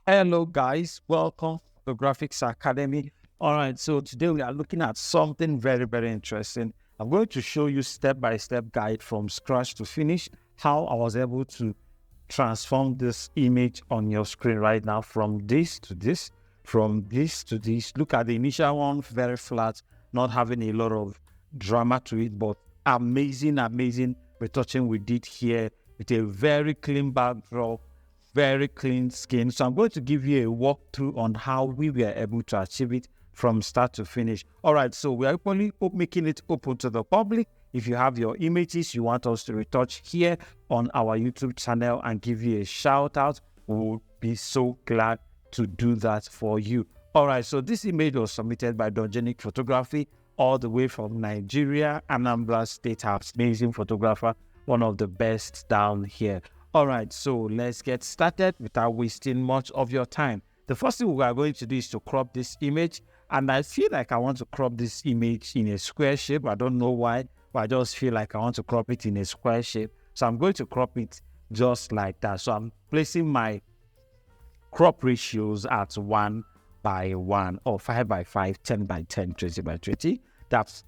Hello, guys. Welcome to the Graphics Academy. All right, so today we are looking at something very, very interesting. I'm going to show you step-by-step guide from scratch to finish how I was able to transform this image on your screen right now from this to this, from this to this. Look at the initial one, very flat, not having a lot of drama to it, but amazing retouching we did here with a very clean backdrop, very clean skin. So I'm going to give you a walkthrough on how we were able to achieve it from start to finish. All right, so we are openly making it open to the public. If you have your images you want us to retouch here on our YouTube channel and give you a shout out, we will be so glad to do that for you. All right, so this image was submitted by Dongenic Photography all the way from Nigeria, Anambra State. Amazing photographer, one of the best down here. All right, so let's get started without wasting much of your time. The first thing we are going to do is to crop this image, and I feel like I want to crop this image in a square shape. I don't know why, but I just feel like I want to crop it in a square shape. So I'm going to crop it just like that. So I'm placing my crop ratios at 1:1 or 5:5, 10:10, 20:20.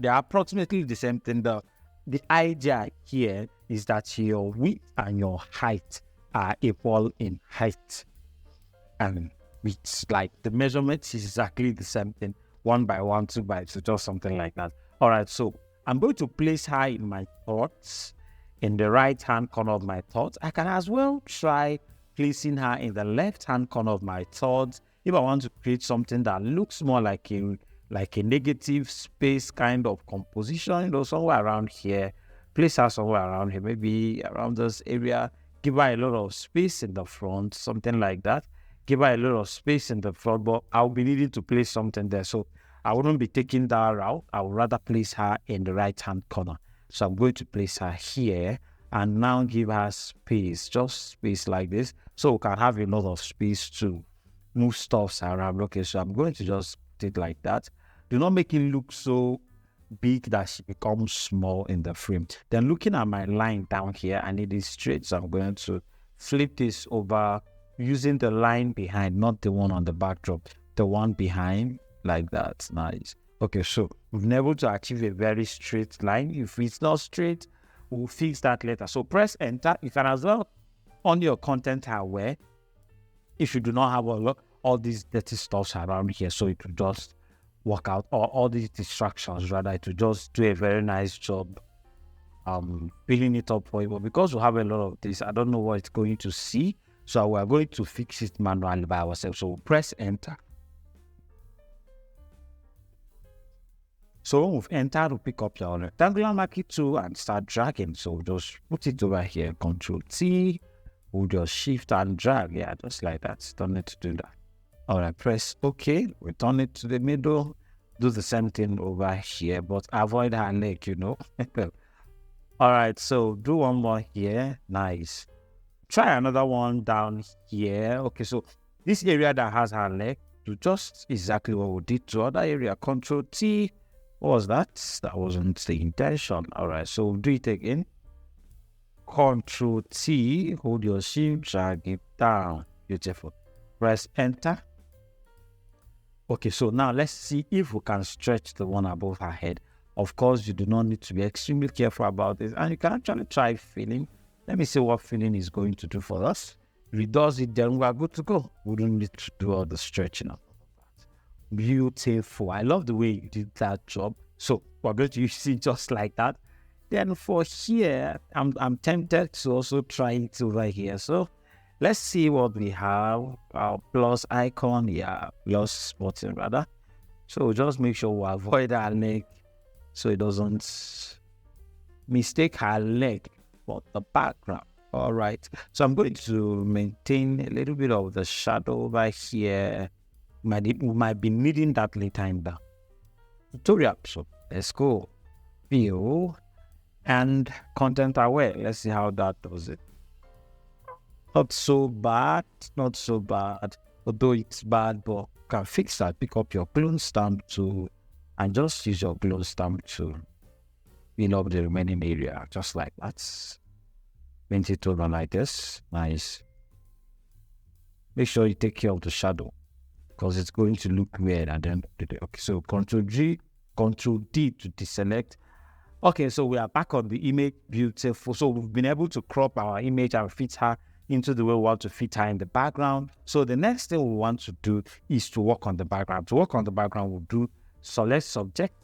They're approximately the same thing. The idea here is that your width and your height are equal in height and width. Like the measurement is exactly the same thing, 1:1, 2:2, just something like that. All right, so I'm going to place her in my thoughts, in the right hand corner of my thoughts. I can as well try placing her in the left hand corner of my thoughts if I want to create something that looks more like a negative space kind of composition, somewhere around here. Place her somewhere around here, maybe around this area. Give her a lot of space in the front, something like that. Give her a lot of space in the front, but I'll be needing to place something there. So I wouldn't be taking that route. I would rather place her in the right hand corner. So I'm going to place her here and now give her space, just space like this. So we can have a lot of space to move stuffs around. Okay, so I'm going to just put it like that. Do not make it look so big that she becomes small in the frame. Then looking at my line down here, I need it straight. So I'm going to flip this over using the line behind, not the one on the backdrop, the one behind like that. Nice. Okay, so we've been able to achieve a very straight line. If it's not straight, we'll fix that later. So press enter. You can as well on your content aware if you do not have all these dirty stuffs around here, so it will just work out, or all these distractions rather, it will just do a very nice job filling it up for you. But because we have a lot of this, I don't know what it's going to see, so we're going to fix it manually by ourselves. So we'll press enter. So when we've entered, we'll pick up your rectangular marquee tool and start dragging. So just put it over here, Control T, we'll just shift and drag. Yeah, just like that. Don't need to do that. All right, press OK. Return it to the middle. Do the same thing over here, but avoid her leg, All right, so do one more here. Nice. Try another one down here. Okay, so this area that has her leg, do just exactly what we did to other area. Control T. What was that? That wasn't the intention. All right, so do it again. Control T, hold your shift, drag it down. Beautiful. Press enter. Okay, so now let's see if we can stretch the one above her head. Of course, you do not need to be extremely careful about this, and you can actually try filling. Let me see what filling is going to do for us. If it does it, then we are good to go. We don't need to do all the stretching of that. Beautiful. I love the way you did that job. So we're going to use it just like that. Then for here, I'm tempted to also try it over here. So let's see what we have. Our plus icon, yeah, plus button rather. So just make sure we avoid our leg so it doesn't mistake her leg for the background. All right. So I'm going to maintain a little bit of the shadow over here. We might be needing that later in the tutorial. So let's go. View and content aware. Let's see how that does it. Not so bad, although it's bad, but you can fix that. Pick up your clone stamp tool and just use your clone stamp to fill up the remaining area, just like that. Paint it over like this. Nice. make sure you take care of the shadow because it's going to look weird at the end of the day. Okay, so Control G, Control D to deselect. Okay, so we are back on the image. Beautiful. So we've been able to crop our image and fit her into the way we want to fit her in the background. So the next thing we want to do is to work on the background. To work on the background, we'll do select subject.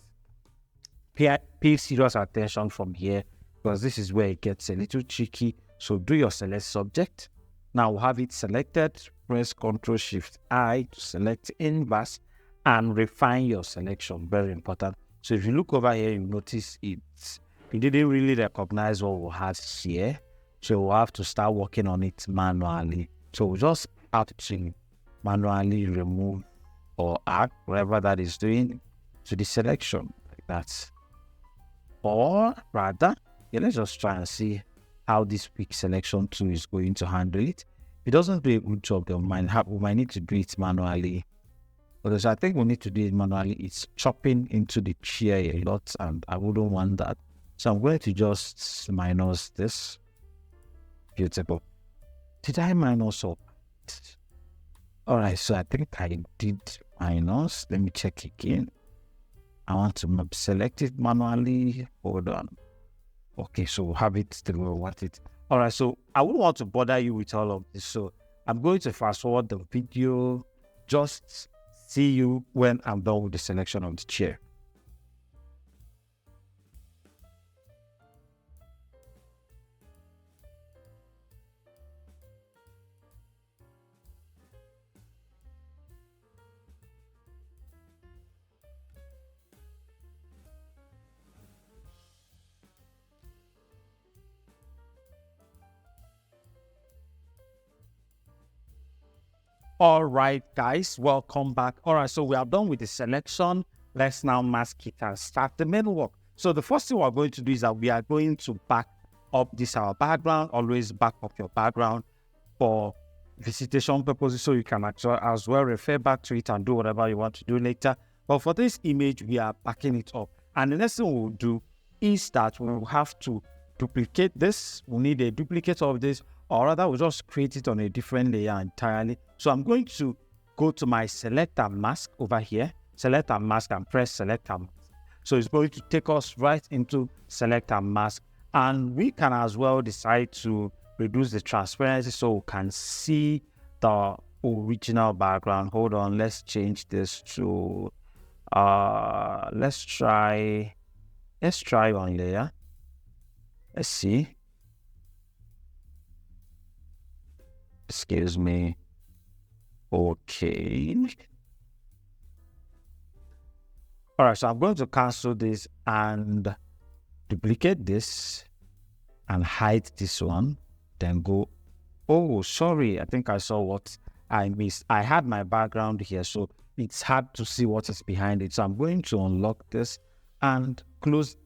Pay serious attention from here because this is where it gets a little tricky. So do your select subject. Now we'll have it selected. Press Ctrl Shift I to select inverse and refine your selection. Very important. So if you look over here, you notice it didn't really recognize what we had here. So we'll have to start working on it manually. So we'll just have to manually remove or add whatever that is doing to the selection like that. Or rather, let's just try and see how this quick selection tool is going to handle it. If it doesn't do a good job, then we might need to do it manually. Because I think we need to do it manually. It's chopping into the chair a lot, and I wouldn't want that. So I'm going to just minus this. Beautiful. Did I minus up? All right, so I think I did minus. Let me check again. I want to select it manually. Hold on. Okay, so we'll have it the way we want it. All right, so I wouldn't want to bother you with all of this. So I'm going to fast forward the video. Just see you when I'm done with the selection of the chair. All right, guys, welcome back. All right, so we are done with the selection. Let's now mask it and start the main work. So the first thing we're going to do is that we are going to back up this our background. Always back up your background for visitation purposes, so you can actually as well refer back to it and do whatever you want to do later. But for this image, we are backing it up. And the next thing we'll do is that we will have to duplicate this. We'll need a duplicate of this, or rather we'll just create it on a different layer entirely. So I'm going to go to my select and mask over here, select and mask, and press select and mask. So it's going to take us right into select and mask. And we can as well decide to reduce the transparency so we can see the original background. Hold on, let's change this to let's try one layer. Let's see. Excuse me. Okay. All right, so I'm going to cancel this and duplicate this and hide this one. Then go, oh, sorry, I think I saw what I missed. I had my background here, so it's hard to see what is behind it. So I'm going to unlock this and close,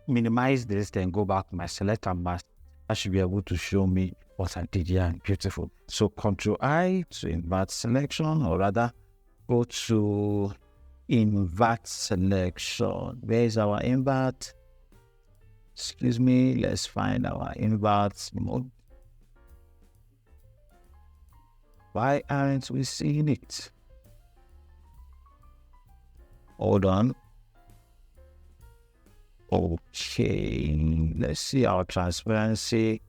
minimize this, then go back to my select and mask. I should be able to show me what I did here. Beautiful. So Control I to invert selection, or rather go to invert selection. Where is our invert? Excuse me, let's find our invert mode. Why aren't we seeing it? Hold on. Okay, let's see our transparency.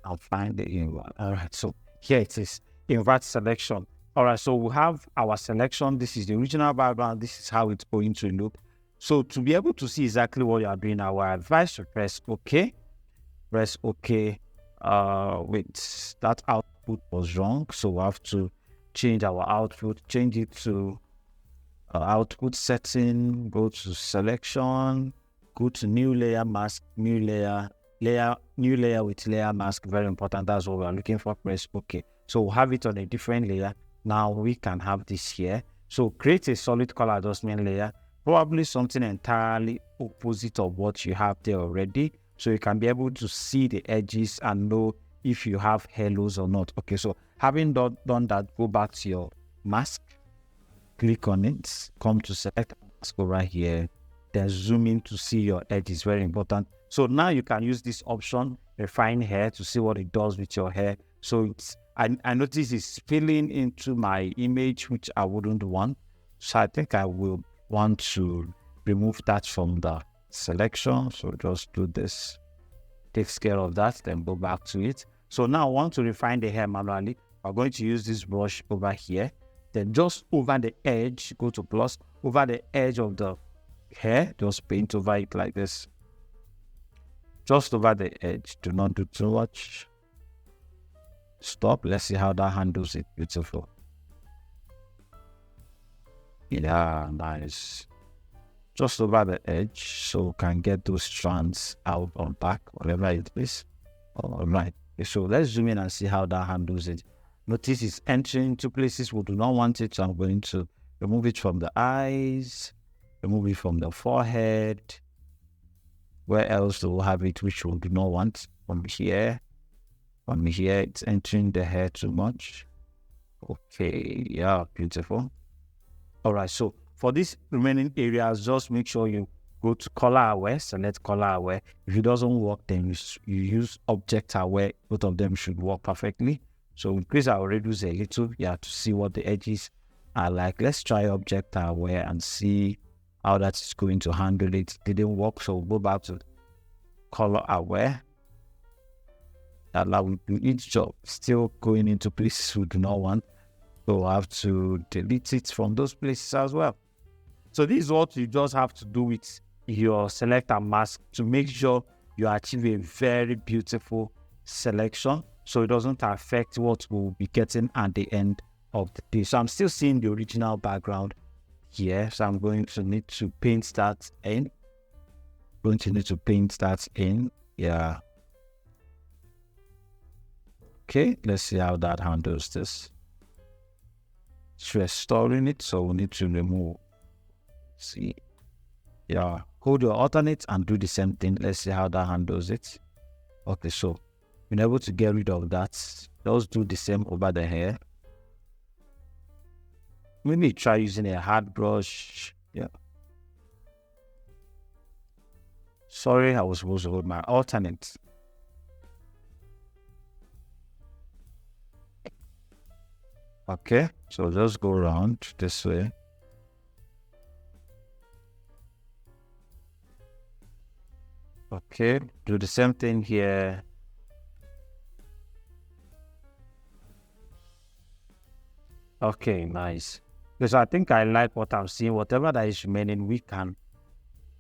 I'll find the invert. All right, so here it is, invert selection. All right, so we have our selection. This is the original background. This is how it's going to look. So to be able to see exactly what you are doing, I will advise to press OK. Press OK. Wait, that output was wrong. So we have to change our output, change it to output setting, go to selection, go to new layer, mask, new layer, new layer with layer mask. Very important. That's what we're looking for. Press OK. So we'll have it on a different layer. Now we can have this here. So create a solid color adjustment layer, probably something entirely opposite of what you have there already. So you can be able to see the edges and know if you have halos or not. Okay, so having done that, go back to your mask, click on it, come to select mask over here, then zoom in to see your edges. Very important. So now you can use this option, refine hair, to see what it does with your hair. So it's I notice it's filling into my image, which I wouldn't want. So I think I will want to remove that from the selection. So just do this, takes care of that, then go back to it. So now I want to refine the hair manually. I'm going to use this brush over here. Then just over the edge, go to plus, over the edge of the hair, just paint over it like this. Just over the edge, do not do too much. Stop, let's see how that handles it. Beautiful. Yeah, nice. Just over the edge, so we can get those strands out or back, whatever it is. All right, so let's zoom in and see how that handles it. Notice it's entering into places we do not want it, so I'm going to remove it from the eyes, remove it from the forehead. Where else do we have it which we do not want? From here, it's entering the hair too much. Okay, yeah, beautiful. All right, so for these remaining areas, just make sure you go to color aware, select color aware. If it doesn't work, then you use object aware. Both of them should work perfectly. So increase our radius a little, to see what the edges are like. Let's try object aware and see how that is going to handle it. Didn't work, so we'll go back to color aware. Allow each job still going into places we do not want. So I have to delete it from those places as well. So this is what you just have to do with your select and mask to make sure you achieve a very beautiful selection, so it doesn't affect what we'll be getting at the end of the day. So I'm still seeing the original background here, so I'm going to need to paint that in. Yeah. Okay, let's see how that handles this. It's restoring it, so we need to remove. See, yeah, hold your alternate and do the same thing. Let's see how that handles it. Okay, so being able to get rid of that, just do the same over the hair. We need to try using a hard brush. Yeah, sorry, I was supposed to hold my alternate. Okay, so just go around this way. Okay, do the same thing here. Okay, nice. Because I think I like what I'm seeing. Whatever that is remaining, we can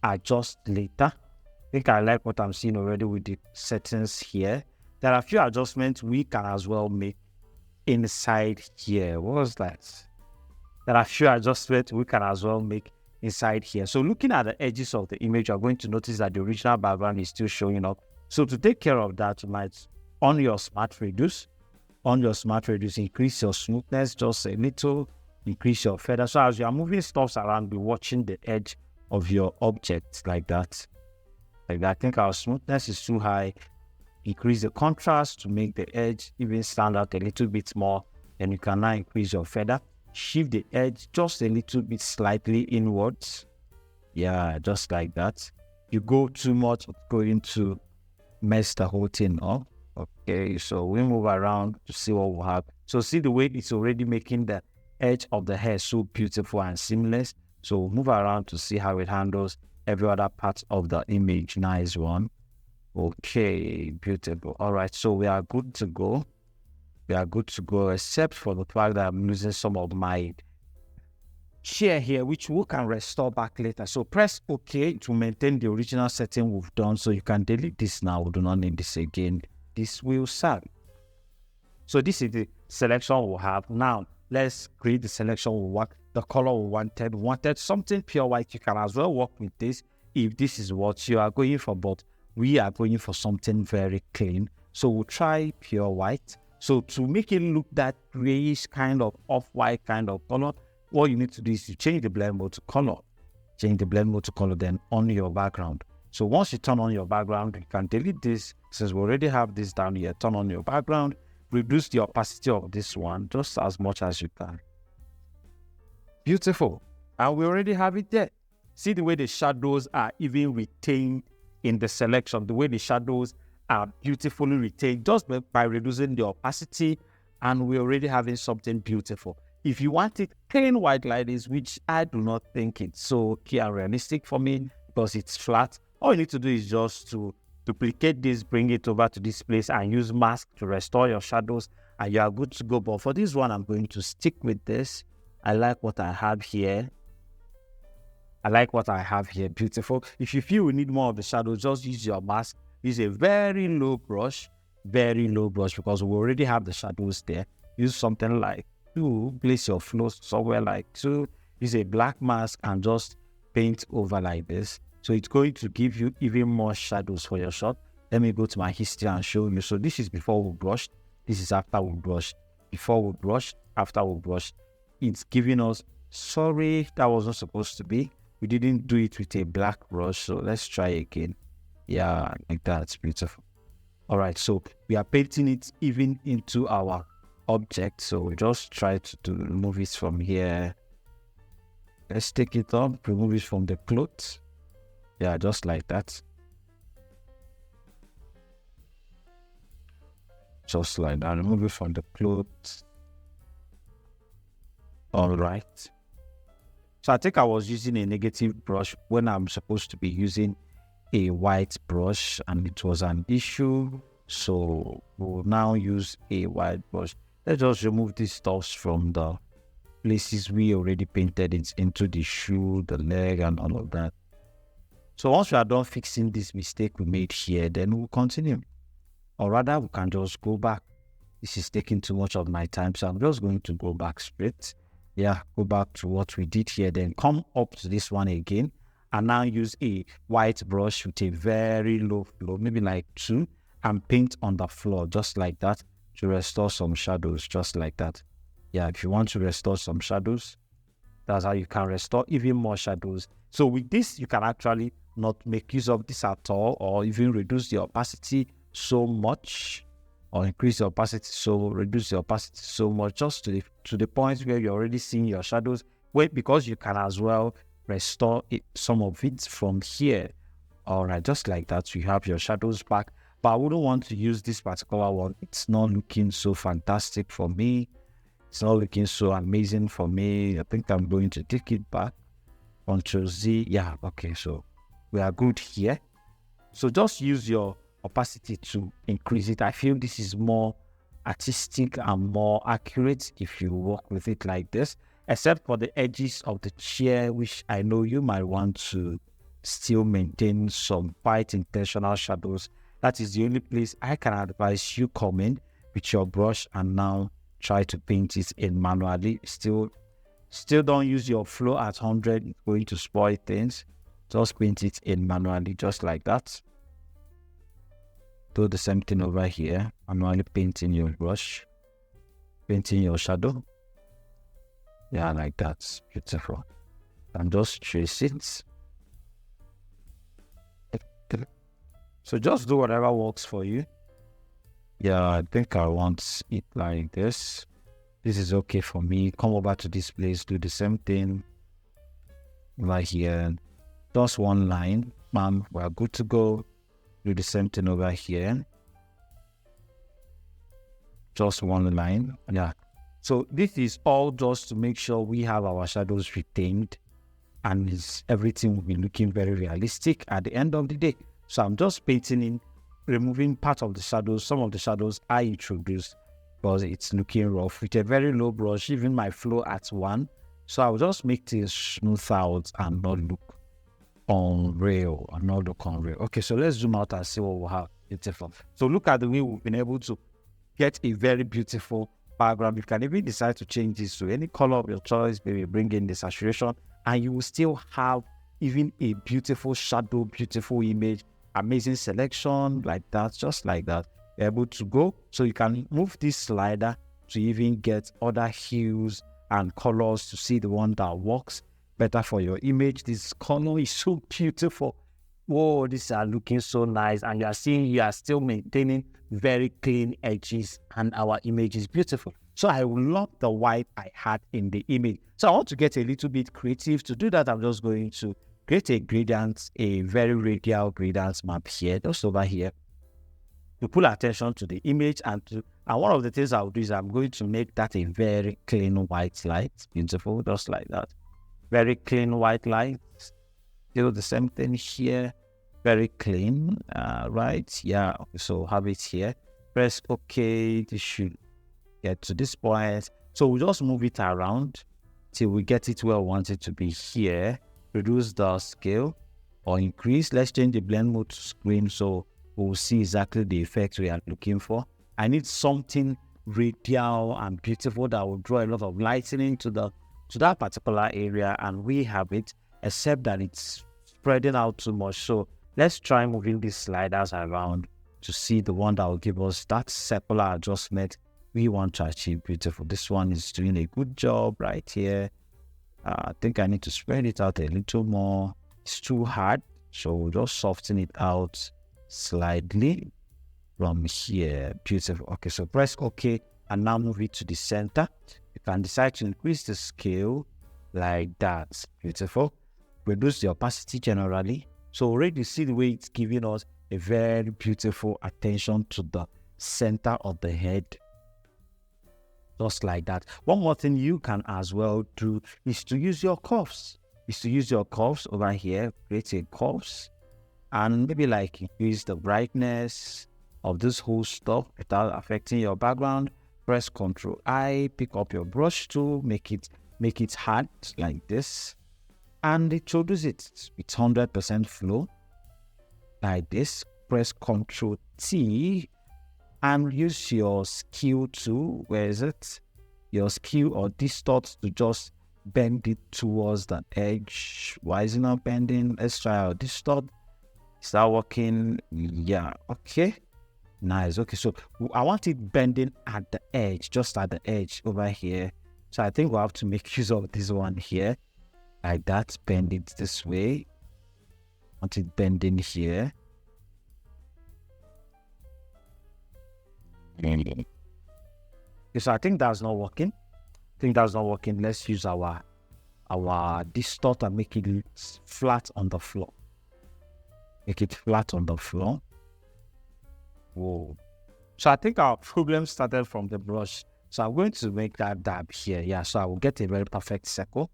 adjust later. I think I like what I'm seeing already with the settings here. There are a few adjustments we can as well make inside here. What was that? There are a few adjustments we can as well make inside here. So looking at the edges of the image, you're going to notice that the original background is still showing up. So to take care of that, you might on your smart reduce, increase your smoothness just a little, increase your feather. So as you are moving stuff around, be watching the edge of your object like that. I think our smoothness is too high. Increase the contrast to make the edge even stand out a little bit more. Then you can now increase your feather. Shift the edge just a little bit slightly inwards. Yeah, just like that. You go too much, it's going to mess the whole thing up. Okay, so we move around to see what we have. So see the way it's already making the edge of the hair so beautiful and seamless. So we'll move around to see how it handles every other part of the image. Nice one. Okay, beautiful. All right, so we are good to go. Except for the fact that I'm losing some of my share here, which we can restore back later. So press OK to maintain the original setting we've done. So you can delete this now. We do not need this again. This will serve. So this is the selection we have. Now let's create the selection we want, the color we wanted. We wanted something pure white. You can as well work with this if this is what you are going for, but we are going for something very clean. So we'll try pure white. So to make it look that grayish kind of off-white kind of color, what you need to do is to change the blend mode to color. Then on your background. So once you turn on your background, you can delete this. Since we already have this down here, turn on your background, reduce the opacity of this one just as much as you can. Beautiful. And we already have it there. See the way the shadows are even retained in the selection, the way the shadows are beautifully retained just by reducing the opacity and we're already having something beautiful. If you want it clean white like this, which I do not think it's so key and realistic for me because it's flat, all you need to do is just to duplicate this, bring it over to this place and use mask to restore your shadows, and you are good to go. But for this one, I'm going to stick with this. I like what I have here. Beautiful. If you feel you need more of the shadow, just use your mask. Use a very low brush, because we already have the shadows there. Use something like 2, place your flow somewhere like 2, use a black mask and just paint over like this. So it's going to give you even more shadows for your shot. Let me go to my history and show you. So this is before we brushed. This is after we brushed. Before we brushed, after we brushed. It's giving us, sorry, that wasn't supposed to be. We didn't do it with a black brush. So let's try again. Yeah, like that. It's beautiful. All right, so we are painting it even into our object. So we just try to remove it from here. Let's take it up, remove it from the clothes. Yeah, just like that. Just like that. Remove it from the clothes. All right. So I think I was using a negative brush when I'm supposed to be using a white brush, and it was an issue. So we'll now use a white brush. Let's just remove these stuffs from the places we already painted it into the shoe, the leg, and all of that. So once we are done fixing this mistake we made here, then we'll continue. Or rather, we can just go back. This is taking too much of my time, so I'm just going to go back straight. Yeah, go back to what we did here, then come up to this one again, and now use a white brush with a very low flow, maybe like 2, and paint on the floor just like that to restore some shadows, just like that. Yeah, if you want to restore some shadows, that's how you can restore even more shadows. So with this, you can actually not make use of this at all, or even reduce the opacity so much, or increase the opacity, so reduce the opacity so much, just to the point where you're already seeing your shadows. Because you can as well restore some of it from here. All right, just like that, you have your shadows back. But I wouldn't want to use this particular one. It's not looking so fantastic for me. It's not looking so amazing for me. I think I'm going to take it back. Ctrl Z. Yeah, okay, so we are good here. So just use your opacity to increase it. I feel this is more artistic and more accurate if you work with it like this, except for the edges of the chair, which I know you might want to still maintain some quite intentional shadows. That is the only place I can advise you come in with your brush and now try to paint it in manually. Still don't use your flow at 100. It's going to spoil things. Just paint it in manually, just like that. Do the same thing over here. Manually painting your brush, painting your shadow. Yeah, like that. Beautiful. And just trace it. So just do whatever works for you. Yeah, I think I want it like this. This is okay for me. Come over to this place, do the same thing right here. Just one line. Ma'am, we're good to go. Do the same thing over here. Just one line. Yeah. So this is all just to make sure we have our shadows retained, and everything will be looking very realistic at the end of the day. So I'm just painting in, removing part of the shadows. Some of the shadows I introduced because it's looking rough with a very low brush, even my flow at 1. So I'll just make things smooth out and not look unreal. Okay, so let's zoom out and see what we have. Beautiful. So look at the way we've been able to get a very beautiful background. You can even decide to change this to any color of your choice, maybe bring in the saturation, and you will still have even a beautiful shadow, beautiful image, amazing selection like that, just like that. You're able to go. So you can move this slider to even get other hues and colors to see the one that works better for your image. This color is so beautiful. Whoa, these are looking so nice, and you are seeing you are still maintaining very clean edges, and our image is beautiful. So I love the white I had in the image. So I want to get a little bit creative. To do that, I'm just going to create a gradient, a very radial gradient map here, just over here. to pull attention to the image, and one of the things I'll do is I'm going to make that a very clean white light. Beautiful, just like that. Very clean white light. Do the same thing here. Very clean, right? Yeah, so have it here. Press OK. This should get to this point. So we'll just move it around till we get it where we want it to be here. Reduce the scale or increase. Let's change the blend mode to screen so we'll see exactly the effect we are looking for. I need something radial and beautiful that will draw a lot of lightening to that particular area, and we have it, except that it's spreading out too much. So let's try moving these sliders around to see the one that will give us that circular adjustment we want to achieve. Beautiful. This one is doing a good job right here. I think I need to spread it out a little more. It's too hard, so we'll just soften it out slightly from here. Beautiful. Okay, so press OK and now move it to the center. You can decide to increase the scale like that. Beautiful. Reduce the opacity generally. So already see the way it's giving us a very beautiful attention to the center of the head. Just like that. One more thing you can as well do is to use your curves. Over here. Create a curves and maybe like increase the brightness of this whole stuff without affecting your background. Press Ctrl I, pick up your brush tool, make it hard like this, and introduce it with 100% flow like this. Press Ctrl T and use your skew tool. Where is it? Your skew or distort to just bend it towards the edge. Why is it not bending? Let's try our distort. Is that working? Yeah, okay. Nice. Okay, so I want it bending at the edge, just at the edge over here. So I think we'll have to make use of this one here. Like that. Bend it this way. I want it bending here. Okay, so I think that's not working. Let's use our distort and make it flat on the floor. Whoa. So I think our problem started from the brush. So I'm going to make that dab here. Yeah, so I will get a very perfect circle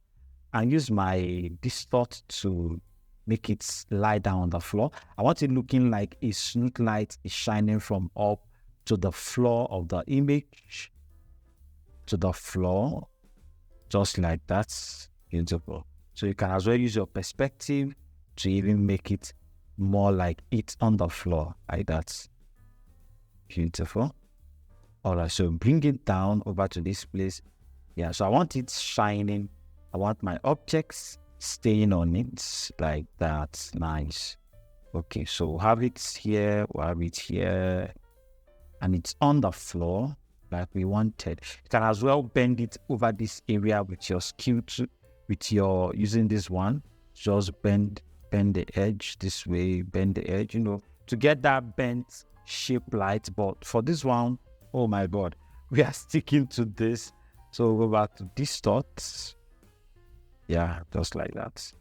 and use my distort to make it lie down on the floor. I want it looking like a smooth light is shining from up to the floor of the image, to the floor, just like that. Beautiful. So you can as well use your perspective to even make it more like it's on the floor, like that. Beautiful. All right, so bring it down over to this place. Yeah, so I want it shining. I want my objects staying on it like that. Nice. Okay, so we'll have it here, and it's on the floor like we wanted. You can as well bend it over this area with your skew using this one. Just bend the edge this way, bend the edge, to get that bent shape light. But for this one, oh my god, we are sticking to this. So we'll go back to distort. Yeah, just like that.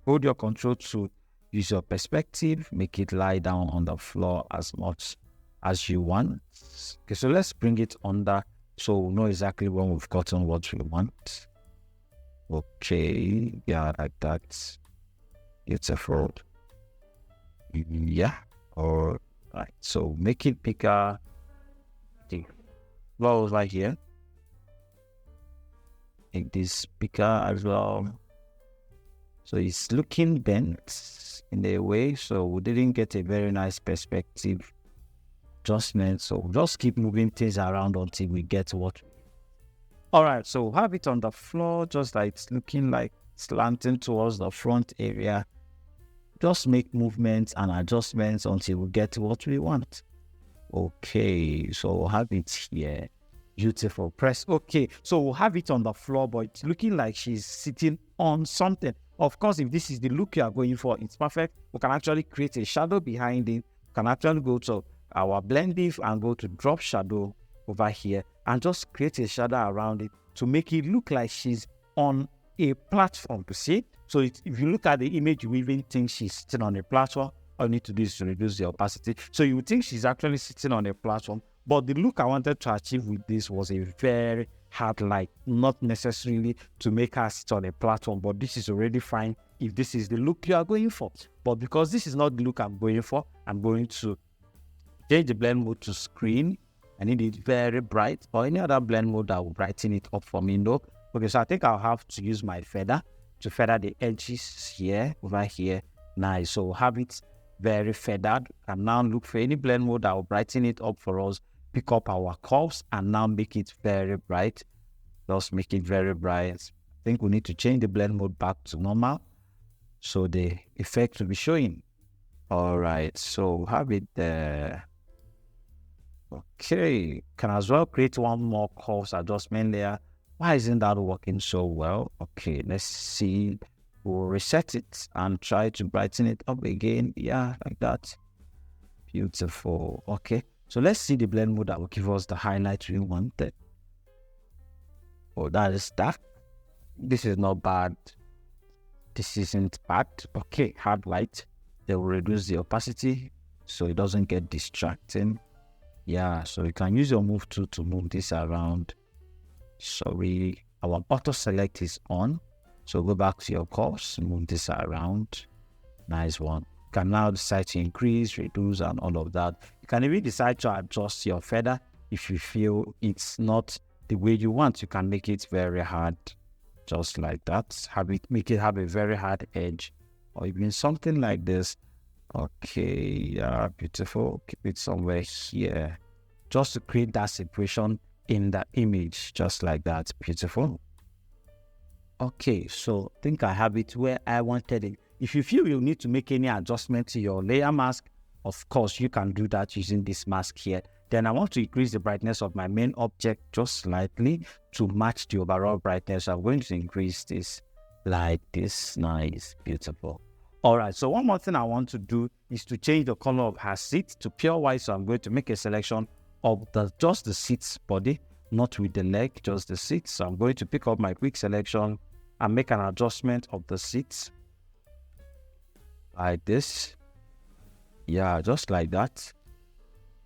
Hold your control to use your perspective, make it lie down on the floor as much as you want. Okay, so let's bring it under so we'll know exactly when we've gotten what we want. Okay, yeah, like that. Beautiful. Yeah, all right. So make it bigger. The floor right here. Make this bigger as well. So it's looking bent in a way, so we didn't get a very nice perspective adjustment. So we'll just keep moving things around until we get what. All right, so have it on the floor, just like it's looking like slanting towards the front area. Just make movements and adjustments until we get what we want. Okay, so we'll have it here. Beautiful. Press OK. So we'll have it on the floor, but it's looking like she's sitting on something. Of course, if this is the look you are going for, it's perfect. We can actually create a shadow behind it. We can actually go to our blend diff and go to drop shadow over here and just create a shadow around it to make it look like she's on a platform. You see? So if you look at the image, you even think she's sitting on a platform, All you need to do is to reduce the opacity. So you would think she's actually sitting on a platform, but the look I wanted to achieve with this was a very hard light, not necessarily to make her sit on a platform, but this is already fine if this is the look you are going for. But because this is not the look I'm going for, I'm going to change the blend mode to screen. I need it very bright, or any other blend mode that will brighten it up for me. No. Okay, so I think I'll have to use my feather to feather the edges here, over here. Nice. So have it very feathered, and now look for any blend mode that will brighten it up for us. Pick up our curves and now make it very bright. Just make it very bright. I think we need to change the blend mode back to normal so the effect will be showing. All right, so have it there. Okay, can as well create one more curves adjustment layer. Why isn't that working so well? Okay, let's see. We'll reset it and try to brighten it up again. Yeah, like that. Beautiful. Okay, so let's see the blend mode that will give us the highlight we wanted. Oh, that is dark. This is not bad. This isn't bad. Okay, hard light. They will reduce the opacity so it doesn't get distracting. Yeah, so you can use your move tool to move this around. Sorry, our auto select is on. So go back to your curves, move this around. Nice one. You can now decide to increase, reduce, and all of that. You can even decide to adjust your feather if you feel it's not the way you want. You can make it very hard, just like that. Make it have a very hard edge, or even something like this. Okay, yeah, beautiful. Keep it somewhere here, just to create that separation in the image, just like that. Beautiful. Okay, so I think I have it where I wanted it. If you feel you need to make any adjustment to your layer mask, of course, you can do that using this mask here. Then I want to increase the brightness of my main object just slightly to match the overall brightness. I'm going to increase this like this. Nice, beautiful. All right, so one more thing I want to do is to change the color of her seat to pure white. So I'm going to make a selection of just the seat's body, not with the leg, just the seat. So I'm going to pick up my quick selection and make an adjustment of the seats like this. Yeah, just like that.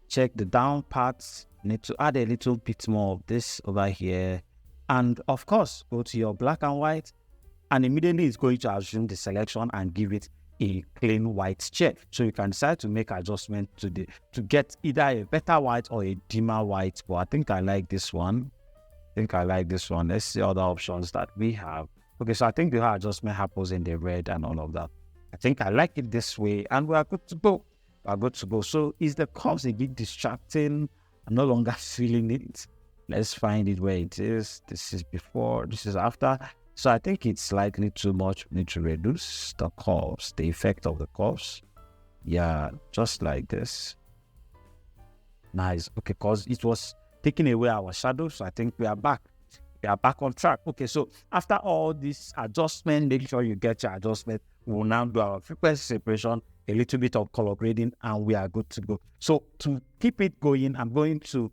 Check the down parts. Need to add a little bit more of this over here. And of course, go to your black and white, and immediately it's going to assume the selection and give it a clean white chair. So you can decide to make adjustment to get either a better white or a dimmer white. But I think I like this one. Let's see other options that we have. Okay, so I think the adjustment happens in the red and all of that. I think I like it this way, and we are good to go. So is the curves a bit distracting? I'm no longer feeling it. Let's find it where it is. This is before, this is after. So I think it's slightly too much. We need to reduce the curves, the effect of the curves. Yeah, just like this. Nice. Okay, because it was taking away our shadow. So I think we are back. We are back on track. Okay, so after all this adjustment, make sure you get your adjustment. We'll now do our frequency separation, a little bit of color grading, and we are good to go. So to keep it going, I'm going to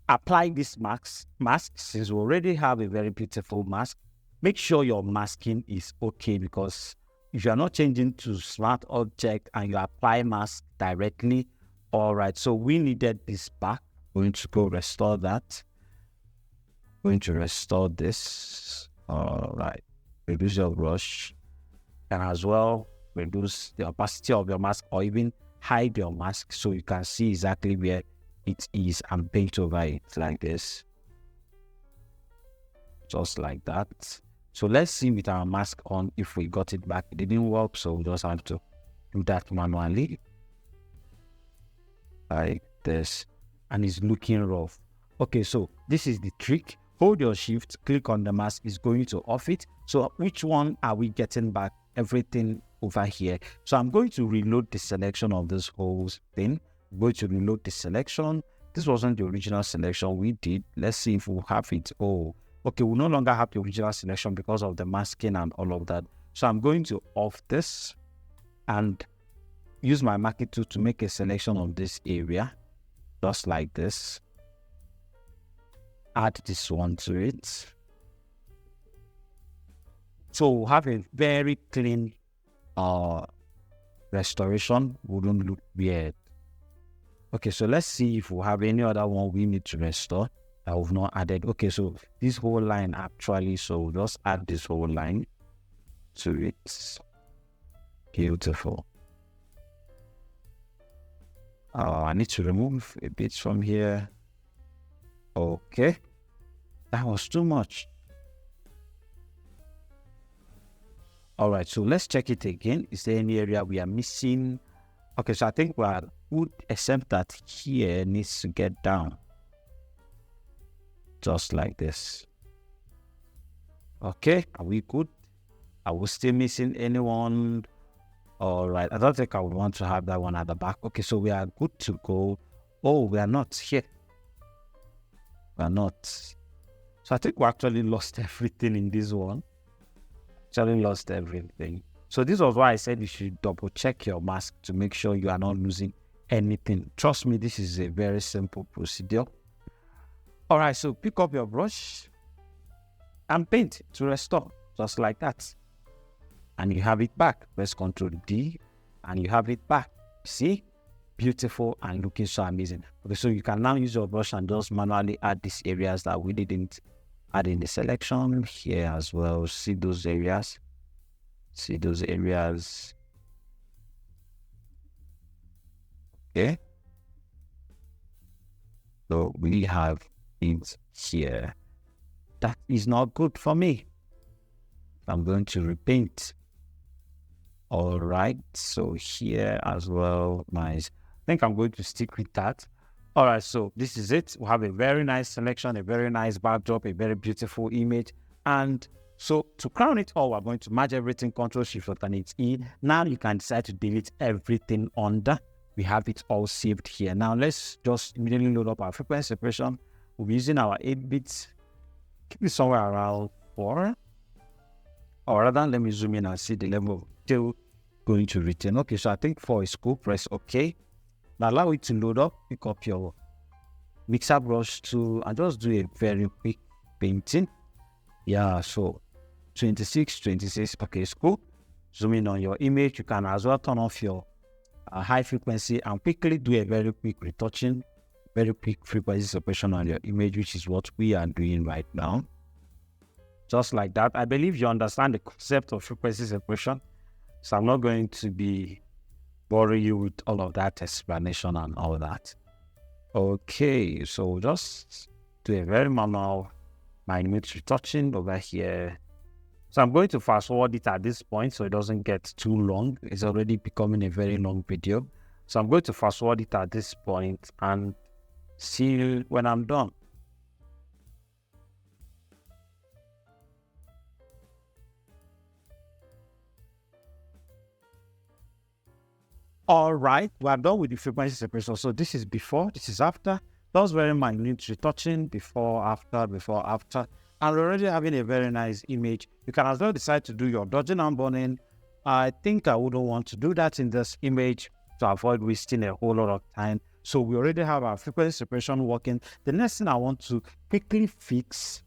apply this mask. Since we already have a very beautiful mask, make sure your masking is okay, because if you are not changing to smart object and you apply mask directly, all right, so we needed this back. Going to go restore that. Going to restore this. All right, reduce your brush, and as well reduce the opacity of your mask, or even hide your mask so you can see exactly where it is, and paint over it like this, just like that. So let's see with our mask on if we got it back. It didn't work, so we just have to do that manually like this, and it's looking rough. Okay, so this is the trick. Hold your shift, click on the mask, is going to off it. So which one are we getting back? Everything over here. So I'm going to reload the selection of this whole thing. I'm going to reload the selection. This wasn't the original selection we did. Let's see if we'll have it. Oh, okay, we no longer have the original selection because of the masking and all of that. So I'm going to off this and use my marquee tool to make a selection of this area, just like this. Add this one to it. So we'll have a very clean restoration wouldn't look weird. Okay, so let's see if we have any other one we need to restore that we've not added. Okay, so this whole line actually, so we'll just add this whole line to it. Beautiful. I need to remove a bit from here. Okay, that was too much. All right, so let's check it again. Is there any area we are missing? Okay, so I think we are good, except that here needs to get down. Just like this. Okay, are we good? Are we still missing anyone? All right, I don't think I would want to have that one at the back. Okay, so we are good to go. Oh, we are not here. We are not. So I think we actually lost everything in this one. Actually lost everything. So this was why I said you should double check your mask to make sure you are not losing anything. Trust me, this is a very simple procedure. All right, so pick up your brush and paint to restore, just like that. And you have it back. Press Ctrl D and you have it back. See? Beautiful and looking so amazing. Okay, so you can now use your brush and just manually add these areas that we didn't add in the selection here as well. See those areas? See those areas? Okay. So we have it here. That is not good for me. I'm going to repaint. All right, so here as well, nice. I think I'm going to stick with that. All right, so this is it. We have a very nice selection, a very nice backdrop, a very beautiful image. And so to crown it all, we're going to merge everything, Ctrl-Shift-Alternate-E. Now you can decide to delete everything under. We have it all saved here. Now let's just immediately load up our frequency separation. We'll be using our 8-bits. Keep it somewhere around 4. Or rather, let me zoom in and see the level of detail going to retain. Okay, so I think 4 is cool. Press OK. Now allow it to load up. Pick up your mixer brush tool and just do a very quick painting. Yeah, so 26. Okay, it's cool. Zoom in on your image. You can as well turn off your high frequency and quickly do a very quick retouching, very quick frequency separation on your image, which is what we are doing right now. Just like that. I believe you understand the concept of frequency separation, so I'm not going to be boring you with all of that explanation and all that. Okay, so just do a very manual minute retouching over here. So I'm going to fast forward it at this point so it doesn't get too long. It's already becoming a very long video. So I'm going to fast forward it at this point and see you when I'm done. All right, we are done with the frequency separation. So this is before, this is after. That was very minute retouching, before, after, and we're already having a very nice image. You can as well decide to do your dodging and burning. I think I wouldn't want to do that in this image to avoid wasting a whole lot of time. So we already have our frequency separation working. The next thing I want to quickly fix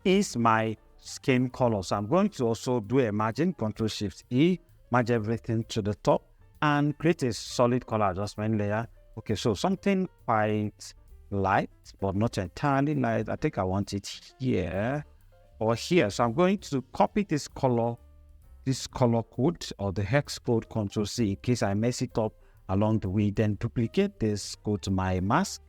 is my skin color. So I'm going to also do a margin, Ctrl-Shift-E, merge everything to the top and create a solid color adjustment layer. Okay, so something quite light, but not entirely light. I think I want it here or here. So I'm going to copy this color code or the hex code, Ctrl-C, in case I mess it up along the way. Then duplicate this, go to my mask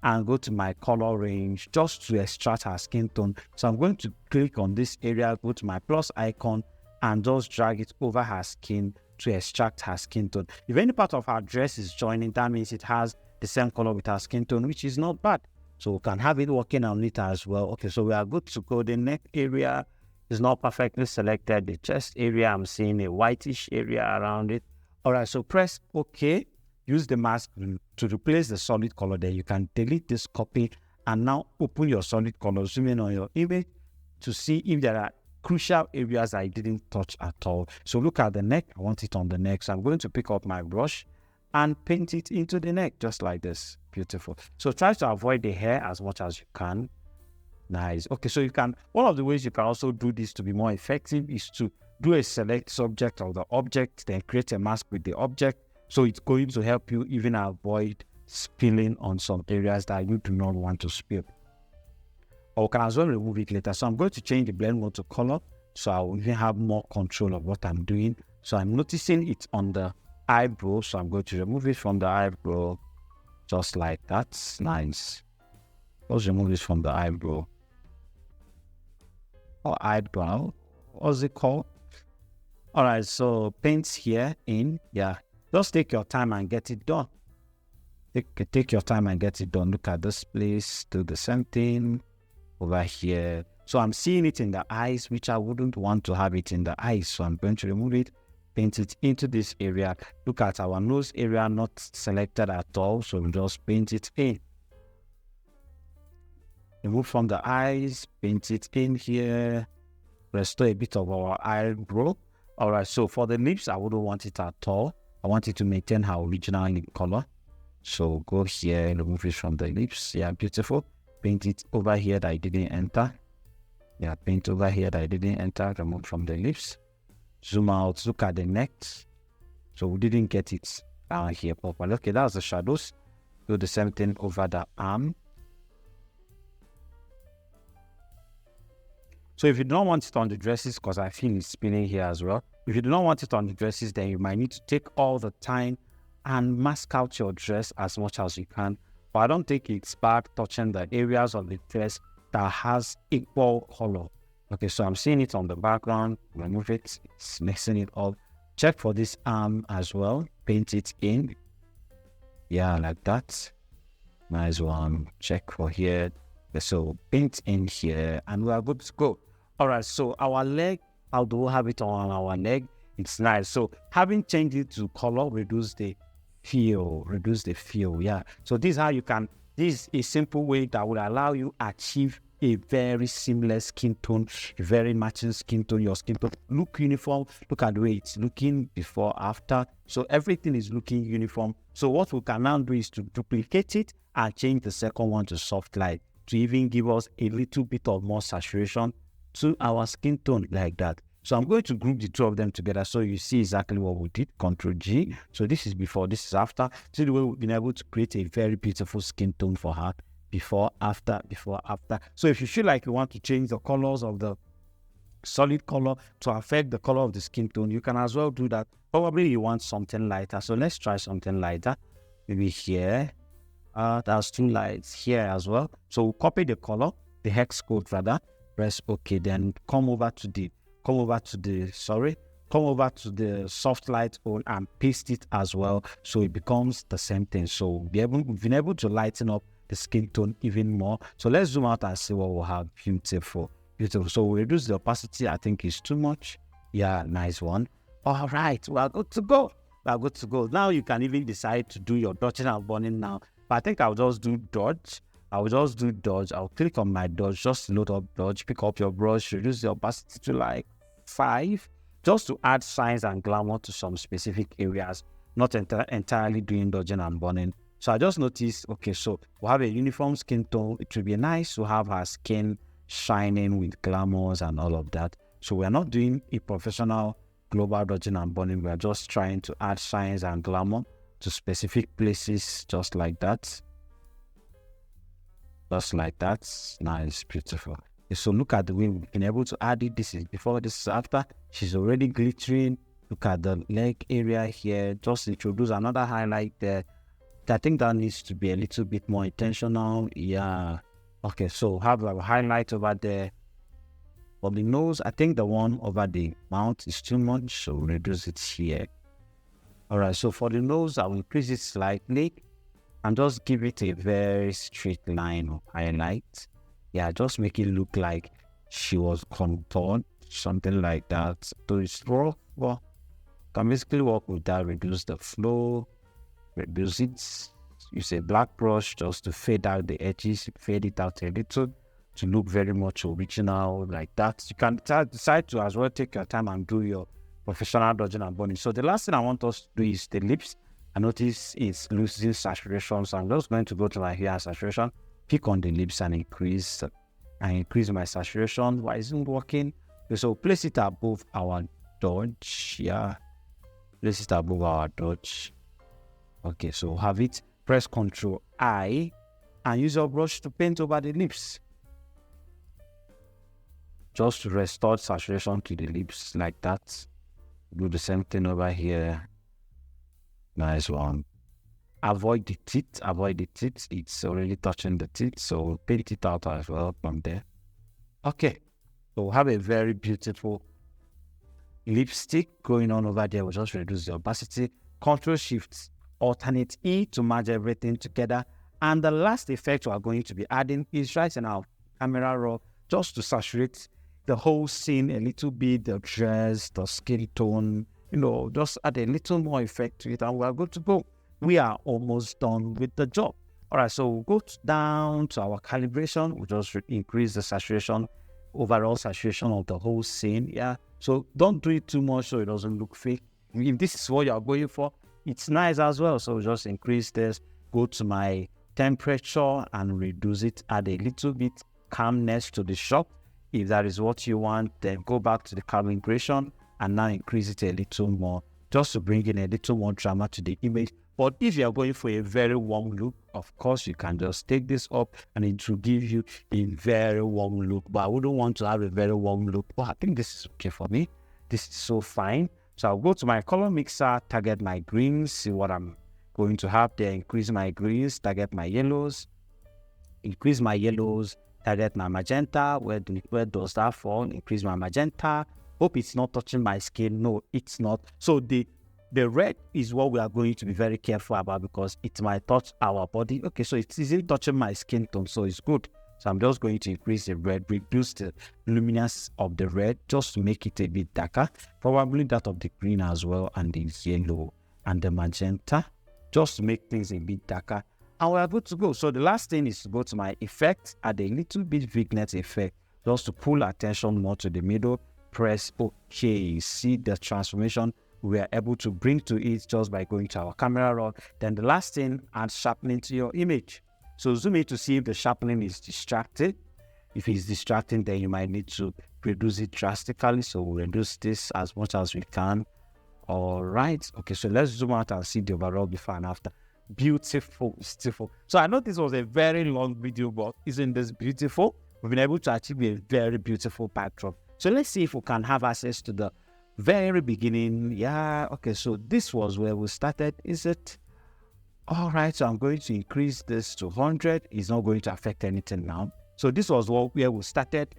and go to my color range just to extract her skin tone. So I'm going to click on this area, go to my plus icon and just drag it over her skin to extract her skin tone. If any part of her dress is joining, that means it has the same color with her skin tone, which is not bad. So we can have it working on it as well. Okay, so we are good to go. The neck area is not perfectly selected. The chest area, I'm seeing a whitish area around it. All right, so press OK. Use the mask to replace the solid color there. You can delete this copy and now open your solid color. Zoom in on your image to see if there are crucial areas I didn't touch at all. So look at the neck. I want it on the neck. So I'm going to pick up my brush and paint it into the neck just like this. Beautiful. So try to avoid the hair as much as you can. Nice. Okay, so you can, one of the ways you can also do this to be more effective is to do a select subject of the object, then create a mask with the object. So it's going to help you even avoid spilling on some areas that you do not want to spill. Or can as well remove it later. So I'm going to change the blend mode to color, so I will even have more control of what I'm doing. So I'm noticing it's on the eyebrow, so I'm going to remove it from the eyebrow, just like that. Nice. Let's remove this from the eyebrow. Or eyebrow, what's it called? All right, so paints here in, yeah. Just take your time and get it done. Take your time and get it done. Look at this place, do the same thing over here. So I'm seeing it in the eyes, which I wouldn't want to have it in the eyes. So I'm going to remove it, paint it into this area. Look at our nose area, not selected at all. So we just paint it in. Remove from the eyes, paint it in here. Restore a bit of our eyebrow. All right, so for the lips, I wouldn't want it at all. I want it to maintain our original lip color. So go here, remove it from the lips. Yeah, beautiful. Paint it over here that I didn't enter. Yeah, paint over here that I didn't enter. Remove from the lips. Zoom out, look at the neck. So we didn't get it down here properly. Okay, that's the shadows. Do the same thing over the arm. So if you don't want it on the dresses, because I feel it's spinning here as well. If you do not want it on the dresses, then you might need to take all the time and mask out your dress as much as you can. But I don't think it's bad touching the areas of the dress that has equal color. Okay, so I'm seeing it on the background. Remove it. It's mixing it up. Check for this arm as well. Paint it in. Yeah, like that. Nice one. Check for here. So paint in here and we are good to go. All right, so our leg, how do we have it on our leg? It's nice. So having changed it to color, reduce the feel. Yeah. So this is how you can, this is a simple way that will allow you achieve a very seamless skin tone, a very matching skin tone. Your skin tone look uniform. Look at the way it's looking before, after. So everything is looking uniform. So what we can now do is to duplicate it and change the second one to soft light, to even give us a little bit of more saturation to our skin tone, like that. So I'm going to group the two of them together so you see exactly what we did. Ctrl G. So this is before, this is after. See the way we've been able to create a very beautiful skin tone for her. Before, after, before, after. So if you feel like you want to change the colors of the solid color to affect the color of the skin tone, you can as well do that. Probably you want something lighter. So let's try something lighter. Maybe here. There's two lights here as well. So we'll copy the color, the hex code rather, press OK, then come over to the soft light on and paste it as well, so it becomes the same thing. So we've been able to lighten up the skin tone even more. So let's zoom out and see what we'll have. Beautiful. So we reduce the opacity. I think it's too much. Yeah, nice one. All right, we are good to go. Now you can even decide to do your dodging and burning now. But I think I'll just do dodge. I'll click on my dodge, just load up dodge, pick up your brush, reduce the opacity to like 5, just to add shines and glamour to some specific areas, not entirely doing dodging and burning. So I just noticed, okay, so we have a uniform skin tone. It would be nice to have her skin shining with glamours and all of that. So we're not doing a professional global dodging and burning. We're just trying to add shines and glamour to specific places, just like that. Nice, beautiful. So look at the way we've been able to add it. This is before, this is after. She's already glittering. Look at the leg area here. Just introduce another highlight there. I think that needs to be a little bit more intentional. Yeah. Okay, so have a highlight over there. For the nose, I think the one over the mouth is too much, so reduce it here. All right, so for the nose, I'll increase it slightly and just give it a very straight line of highlight. Yeah, just make it look like she was contoured, something like that. So it's raw. Well, can basically work with that, reduce the flow, reduce it. Use a black brush just to fade out the edges, fade it out a little to look very much original, like that. You can decide to as well take your time and do your professional dodging and burning. So the last thing I want us to do is the lips. I notice it's losing saturation, so I'm just going to go to my hair saturation, pick on the lips and increase and increase my saturation. Why isn't it working? Okay, so place it above our dodge. Yeah, place it above our dodge. Okay, so have it. Press Ctrl I and use your brush to paint over the lips. Just to restore saturation to the lips like that. Do the same thing over here. Nice one. Avoid the teeth. Avoid the teeth. It's already touching the teeth, so paint it out as well from there. Okay, so have a very beautiful lipstick going on over there. We'll just reduce the opacity. Ctrl Shift Alternate E to merge everything together. And the last effect we are going to be adding is right in our camera raw, just to saturate the whole scene a little bit, the dress, the skin tone, just add a little more effect to it, and we are good to go. We are almost done with the job. All right, so we'll go down to our calibration. We'll just increase the saturation, overall saturation of the whole scene. Yeah, so don't do it too much so it doesn't look fake. If this is what you're going for, it's nice as well. So just increase this, go to my temperature and reduce it, add a little bit calmness to the shot. If that is what you want, then go back to the calibration and now increase it a little more, just to bring in a little more drama to the image. But if you are going for a very warm look, of course, you can just take this up and it will give you a very warm look. But I wouldn't want to have a very warm look. But I think this is okay for me. This is so fine. So I'll go to my color mixer, target my greens, see what I'm going to have there. Increase my greens, target my yellows, increase my yellows, target my magenta. Where does that fall? Increase my magenta. Hope it's not touching my skin. No, it's not. So the red is what we are going to be very careful about, because it might touch our body. Okay, so it's easily touching my skin tone, so it's good. So I'm just going to increase the red, reduce the luminance of the red just to make it a bit darker. Probably that of the green as well, and the yellow and the magenta, just to make things a bit darker. And we're good to go. So the last thing is to go to my effect, add a little bit vignette effect, just to pull attention more to the middle. Press OK. See the transformation we are able to bring to it just by going to our camera raw. Then the last thing, add sharpening to your image. So zoom in to see if the sharpening is distracted. If it's distracting, then you might need to reduce it drastically. So we'll reduce this as much as we can. All right. Okay, so let's zoom out and see the overall before and after. Beautiful, beautiful. So I know this was a very long video, but isn't this beautiful? We've been able to achieve a very beautiful backdrop. So let's see if we can have access to the very beginning. Yeah, okay, so this was where we started, is it? All right, so I'm going to increase this to 100. It's not going to affect anything now. So this was where we started,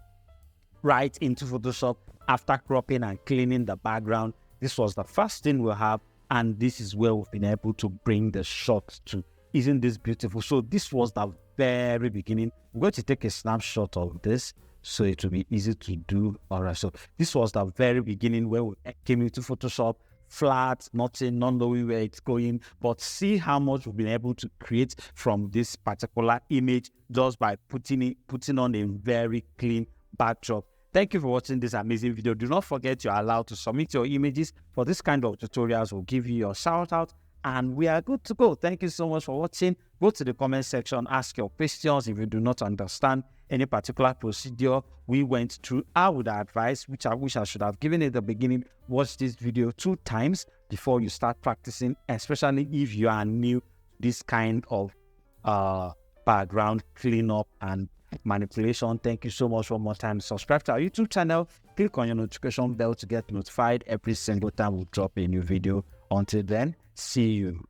right into Photoshop after cropping and cleaning the background. This was the first thing we'll have, and this is where we've been able to bring the shot to. Isn't this beautiful? So this was the very beginning. I'm going to take a snapshot of this so it will be easy to do. All right, so this was the very beginning where we came into Photoshop, flat, nothing, not knowing where it's going. But see how much we've been able to create from this particular image just by putting on a very clean backdrop. Thank you for watching this amazing video. Do not forget you're allowed to submit your images for this kind of tutorials. We'll give you your shout out and we are good to go. Thank you so much for watching. Go to the comment section, ask your questions if you do not understand any particular procedure we went through. I would advise, which I wish I should have given at the beginning, watch this video 2 times before you start practicing, especially if you are new to this kind of background cleanup and manipulation. Thank you so much one more time. Subscribe to our YouTube channel, click on your notification bell to get notified every single time we drop a new video. Until then, see you.